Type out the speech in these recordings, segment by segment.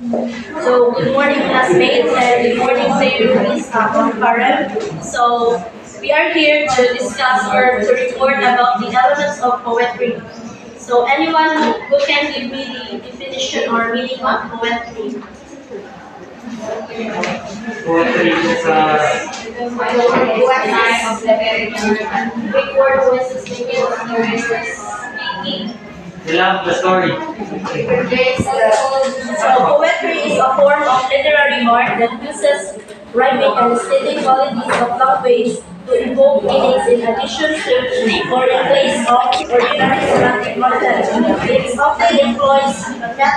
So, good morning, classmates, and good morning to you, Miss Karen. So, we are here to discuss or to report about the elements of poetry. So, anyone who can give me the definition or meaning of poetry? Poetry is Big word voices making speaking. the love the story. So poetry is a form of literary art that uses rhyming and aesthetic qualities of language to evoke meanings in addition to or in place of ordinary semantic content. It often employs meter,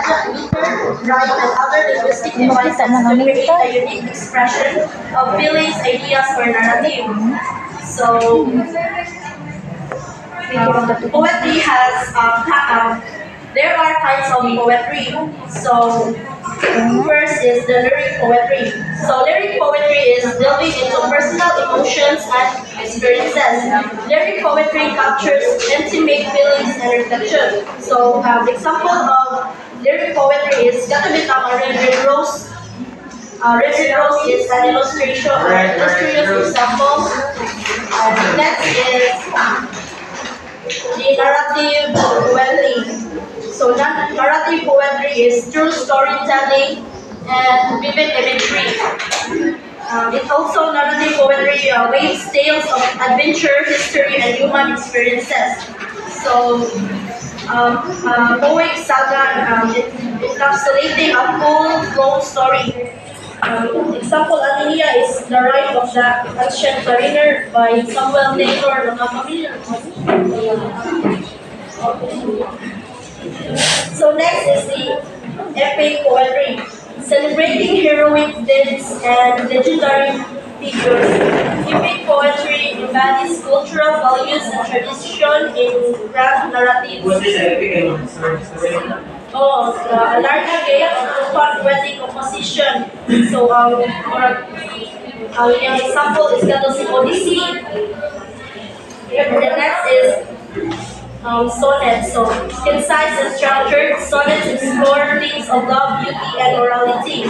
rhyme, and other linguistic devices to create a unique expression of feelings, ideas, or narrative. So poetry has there are types of poetry. So first is the lyric poetry. So lyric poetry is delving into personal emotions and experiences. Lyric poetry captures intimate feelings and reflection. So example of lyric poetry is Gatubitang or Red Rose. Red Rose is an illustration, illustrious example. Next is the narrative poetry. So narrative poetry is true storytelling and vivid imagery. It's also narrative poetry waves tales of adventure, history, and human experiences. So poetic saga encapsulating a full-blown story. Example, Amelia is the rhyme of the ancient mariner by Samuel Taylor. Mga familiar. So next is the epic poetry, celebrating heroic deeds and legendary figures. Epic poetry embodies cultural values and tradition in grand narratives. What is epic? Sorry. Oh, a large scale of poetic composition. So, yung example is kato si Odyssey. And the next is sonnet. So, concise and structured, sonnets explore themes of love, beauty, and morality.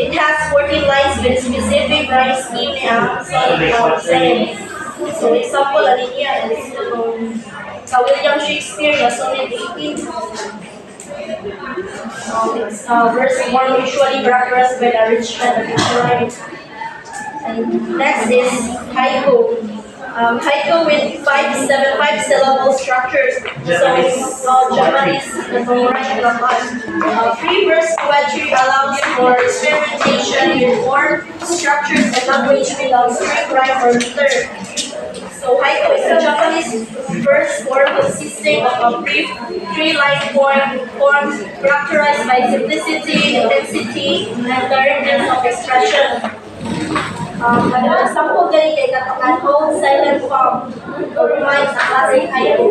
It has 14 lines with specific rhyme scheme and sonnet. So, example, alinya is William Shakespeare, the sonnet 18. It's verse 1 usually characterized by the arrangement of each rhyme. And next is haiku. Haiku with five syllable structures. So it's Japanese free verse poetry allows for experimentation with form, structures, and language without strict rhyme or meter. So haiku is a Japanese verse form consisting of a brief three-line form characterized by simplicity, intensity, and directness of expression. An example gani kay an old silent form to remind a classic haiku.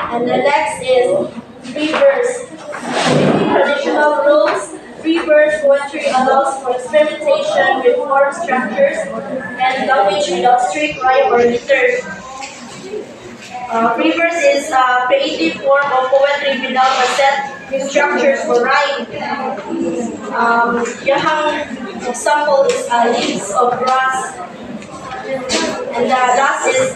And the next is free verse. Within traditional rules, free verse poetry allows for experimentation with form structures and language without strict rhyme or meter. Free verse is a creative form of poetry without a set structures or rhyme. Yung example is leaves of grass, and the last is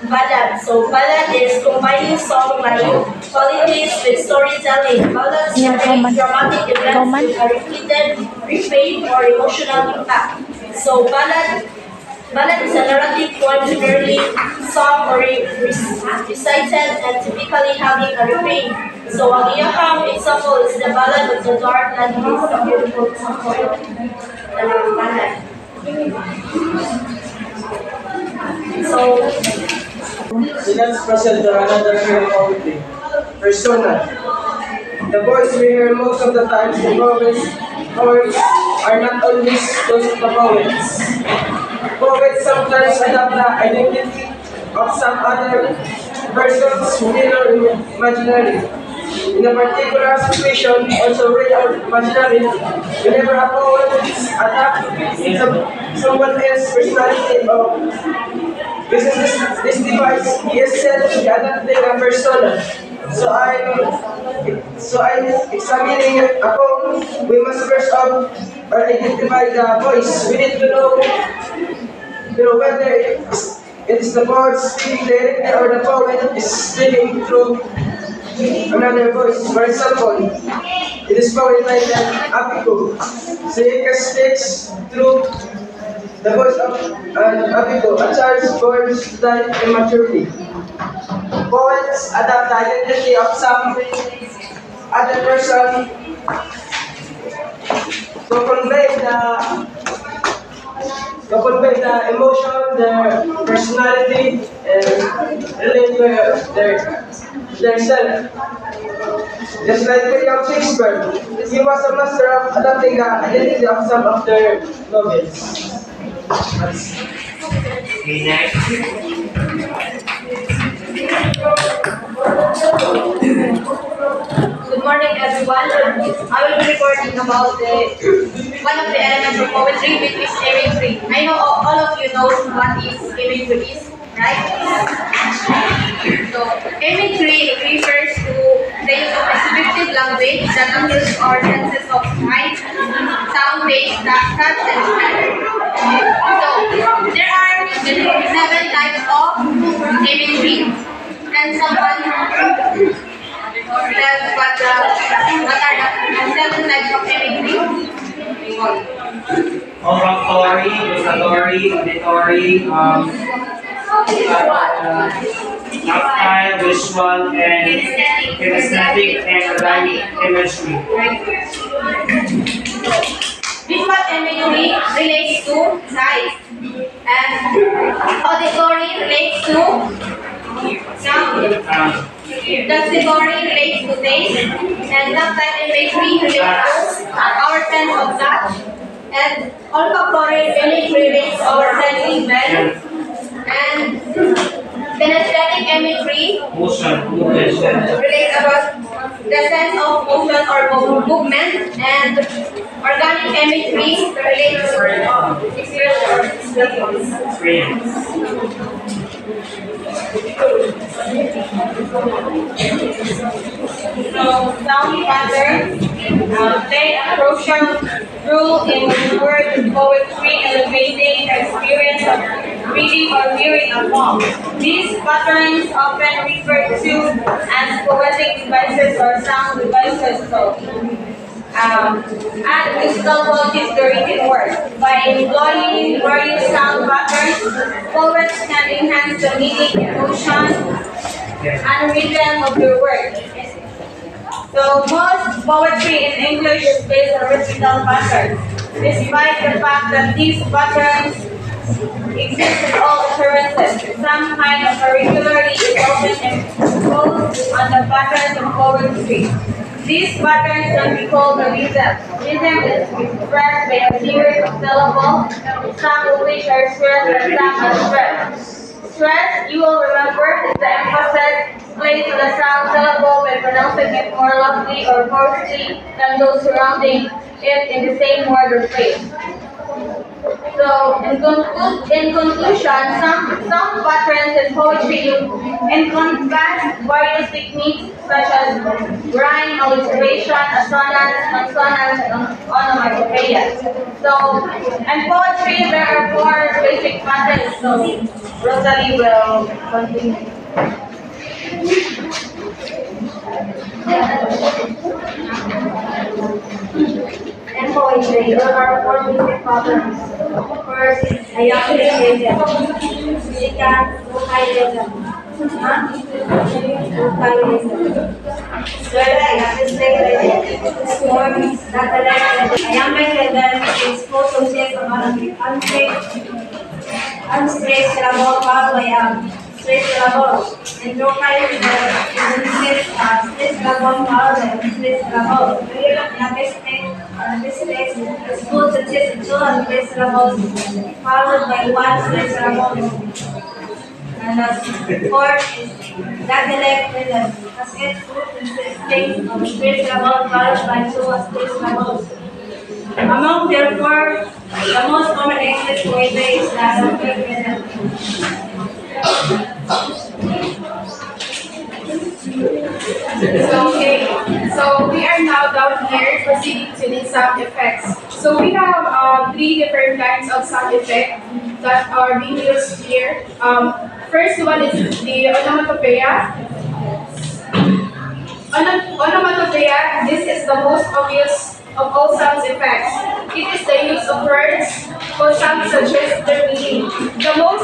ballad. So ballad is combining song-like qualities with storytelling. Ballads narrate dramatic events with a repeated, refrain, or emotional impact. So ballad is a narrative form generally sung or recited and typically having a refrain. So ang iyang example is the Ballad of the Dark Land. It is a beautiful example of the ballad. So Let's present another here poetry. Persona. The voice we hear most of the times in poets are not always those of the poets. Poets sometimes adopt the identity of some other person's real or imaginary. In a particular situation, also real or imaginary, whenever a poet attacks someone else's personality or uses this device, he is said to be adapting a persona. So So I examining a poem, we must first of or identify the voice. We need to know whether it is the poet speaking directly or the poet is speaking through another voice. For example, it is poet like Apiko. So he can speaks through the voice of an Apiko, a child born to die immaturely. Poets adapt the identity of some other person to convey the emotion, their personality, and relate to their self. Just like William Shakespeare, he was a master of adapting the identity of some of their novels. Okay, next. Good morning, everyone. I will be reporting about one of the elements of poetry, which is imagery. I know all of you know what is imagery is, right? So, imagery refers to the use of a descriptive language that contains our senses of sight, sound, taste, touch, and smell. So, there are 7 types of imagery. Can someone tell what are the 7 types of imagery? Olfactory, gustatory, auditory, tactile, visual, and kinesthetic and organic imagery. Visual imagery relates to sight, and auditory relates to sound. Gustatory relates to taste, and tactile imagery relates to our sense of touch, and olfactory imagery relates to our sense of smell, and kinesthetic imagery Motion, movement. relates about the sense of motion or movement, and organic imagery relates to experience. So, sound patterns play a crucial role in word poetry, elevating the experience of reading or hearing a poem. These patterns often referred to as poetic devices or sound devices. So, add musical qualities to written word. By employing various sound patterns, poets can enhance the meaning, emotion, and rhythm of your work. So most poetry in English is based on recital patterns, despite the fact that these patterns exist in all utterances. Some kind of irregularity is often imposed on the patterns of poetry. These patterns can be called a rhythm. Rhythm is expressed by a series of syllables, some of which are stressed and some are stressed. Stress, you will remember, is the emphasis placed on the sound syllable by pronouncing it more loudly or forcefully than those surrounding it in the same word or phrase. So, in conclusion, some patterns in poetry encompass various techniques such as rhyme, alliteration, assonance, consonance, and onomatopoeia. So, in poetry, there are 4 basic patterns. So, Rosalie will continue. In poetry, there are 4 basic patterns. First, iambic rhythm. Second, vocalism. Vocalism. Third, iambic rhythm is composed of unstressed syllable followed by stressed syllable. And vocalism is stressed syllable followed by unstressed syllable. This text is full consist of 2 unstressed syllables followed by 1 stressed syllable. And the fourth is dialect rhythm. As its full consisting of stressed syllables followed by 2 unstressed syllables. Among therefore, the most common English poetry is dialect rhythm. So, okay. So we are now down here proceeding to the sound effects. So we have three different kinds of sound effect that are being used here. First one is the onomatopoeia. Onomatopoeia, this is the most obvious of all sound effects. It is the use of words or sounds suggest their meaning. The most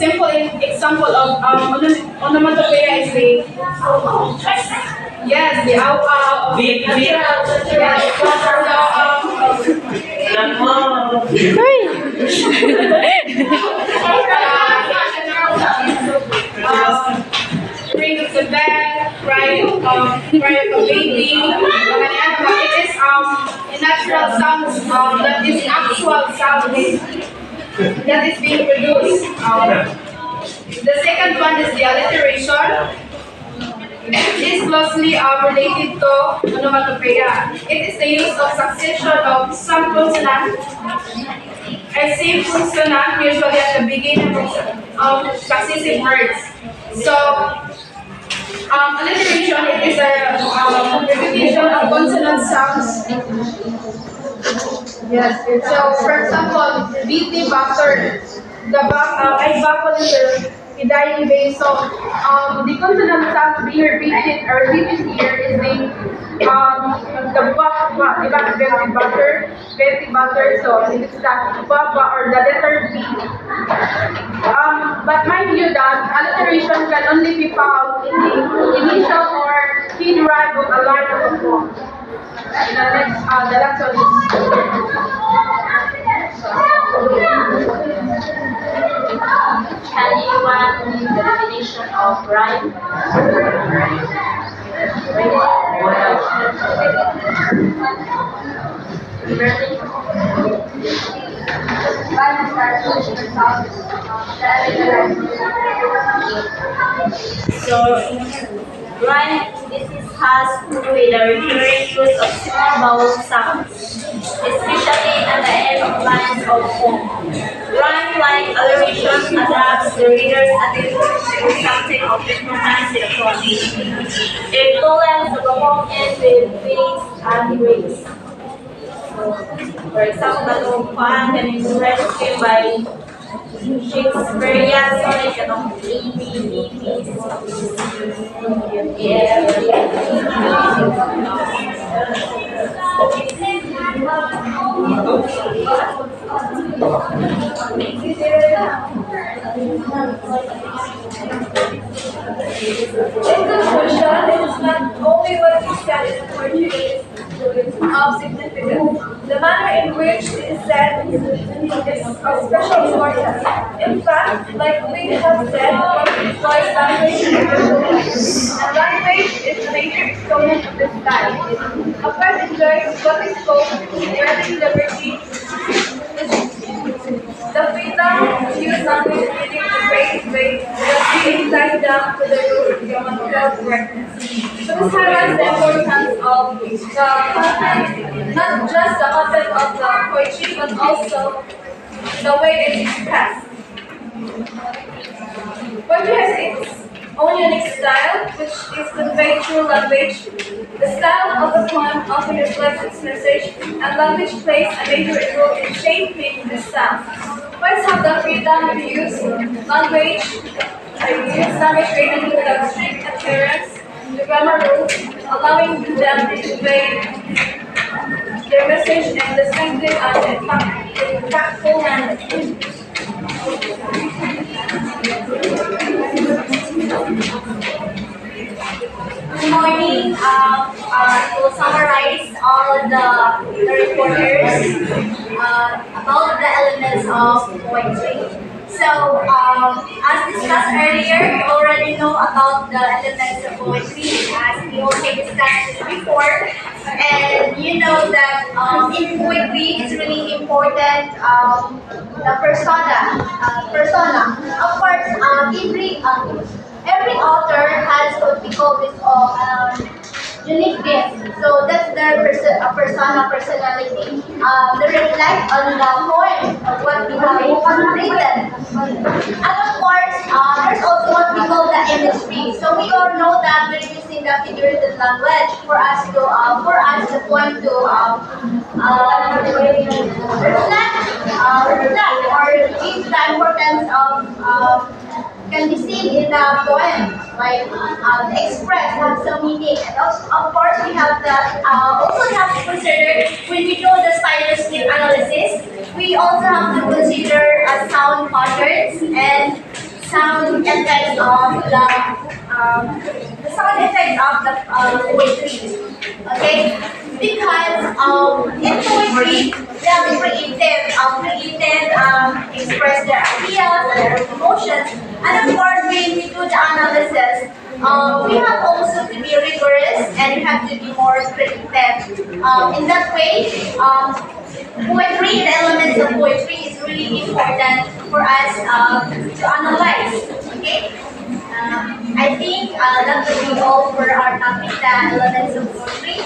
simple example of onomatopoeia is the yes, the ow ow. Beep, beep. Yes. Ring of the bell, cry of a baby, it is a natural sound that is actual sound that is being produced. The second one is the alliteration. It is closely related to onomatopoeia. It is the use of succession of some consonant and same consonant usually at the beginning of successive words. So, alliteration, it is a repetition of consonant sounds. Yes. So, for example, BT butter, the I buckle in the dying base. So, the consonant sounds being repeated here is the Betty butter. So, it is that baba or the letter B. But mind you that alliteration can only be found in the initial or key drive of a line of a poem. The next one Can you want the definition of rhyme? So, rhyme, has to do with the recurring use of small vowel sounds, especially at the end of lines of poem. Rhyme, like alliteration, adapts the reader's attention to something of importance in poem. It collects the poem with wings and erase. For example, Juan can express by Shakespearean sonnet of in conclusion, it is not only what is said in Portuguese of significance. The manner in which it is said is of special importance. In fact, like we have said, what implies language and language is the major exponent of this style. A part enjoys what is called creative liberty, the freedom to use language in a great way that being tied down to the rule of grammatical correctness. So this highlights the importance of the content, not just the content of the poetry, but also the way it is expressed. Poetry has its own unique style, which is conveyed through language. The style of the poem often reflects its message, and language plays a major role in shaping this style. Poets have the freedom to use language creatively without strict adherence to grammar rules, allowing them to convey their message in distinctive and impactful language. Good morning. I will summarize all the reporters about the elements of poetry. So, as discussed earlier, you already know about the elements of poetry as we also discussed this before. And you know that in poetry, it's really important the persona. Of course, every author has what we call this uniqueness. So that's the their personality. They reflect on the poem of what we have written. And of course, there's also what we call the imagery. So we all know that we're using the figurative language for us the poem to reflect or give the importance of can be seen in the poem, like express, have some meaning. And also, of course, we have also have to consider when we do the stylistic analysis, we also have to consider sound patterns and sound effects of the sound effects of the poetry. Okay, because in poetry they have the creative express their ideas and their emotions, and of course when we do the analysis, we have also to be rigorous and we have to be more creative. In that way, poetry, the elements of poetry is really important for us to analyze. Okay. I think that will be all for our topic, the elements of poetry.